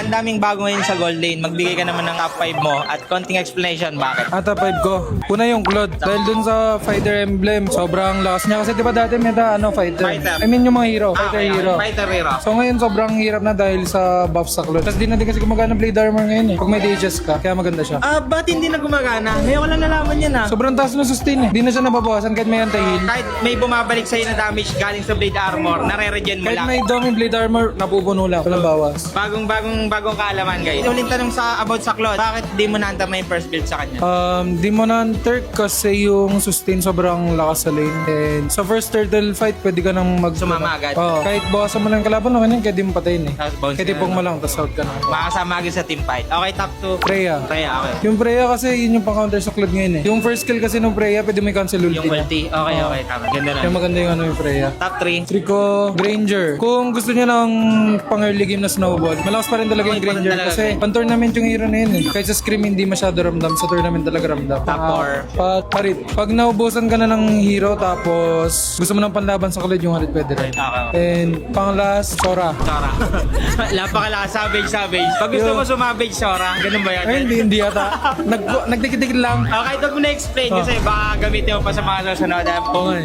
ang daming bago ngayon sa Gold Lane. Magbigay ka naman ng top 5 mo at konting explanation bakit. Top 5 ko. Una yung Claude. Dahil dun sa fighter emblem, sobrang lakas niya. Kasi diba dati meta, fighter. Fighter. I mean yung mga hero. Fighter hero. Fighter hero. So ngayon sobrang hirap na dahil sa buff sa Claude. Tapos di na din kasi gumagana blade armor ngayon eh. Pag may DHS ka, kaya maganda siya. Ba't hindi na gumagana? Ngayon ko lang nalaman yan Sobrang taas na sustain eh. Di na siya nababawasan kahit may anti-heal. Kahit may bumabalik sa'yo na damage galing sa blade armor, nare-regen mo Kahit lang. may dami blade armor, napupuno lang. Walang bawas. Bagong kaalaman guys. Uling tanong about sa Claude, bakit di mo na-anta may first build sa kanya? Di mo na Turk kasi yung sustain sobrang lakas sa lane. And sa first turtle fight, pwede ka nang Sumama agad. Kahit bawasan mo lang yung kalaban, okay na, kaya di mo patayin eh. Tapos bounce Kaya ka tipong na. mo lang, tapos out ka na. Makasama agad sa team fight. Okay, top 2. Freya. Freya, okay. Yung Freya kasi yun yung pang-counter sa Claude ngayon eh. Yung first skill kasi ng Freya, pwede mo i-cancel ulti. Yung ulti. Okay, okay. Tama. Ganda na. Kaya maganda yung yung Freya. Top 3. Trico, Granger. Kung gusto niya ng pang-early game na snowball, malakas pa rin talaga yung Okay pa rin Granger talaga. kasi pan-tournament yung hero na yun eh. Kahit sa scrim hindi masyado ramdam, sa tournament talaga ramdam. Top 4. Parit. Pag naubusan ka na ng hero tapos gusto mo ng panlaban sa Claude, yung Harit pwede rin. Okay. And pang-last, Sora. Sora. Napakalakas. Savage. Pag gusto mo sumabage, Sora. Ganun ba yan? Ay, hindi yata. Nagdikit-dikit lang. Okay, ito mo na-explain kasi baka gamitin mo pa sa mga susunod. Okay.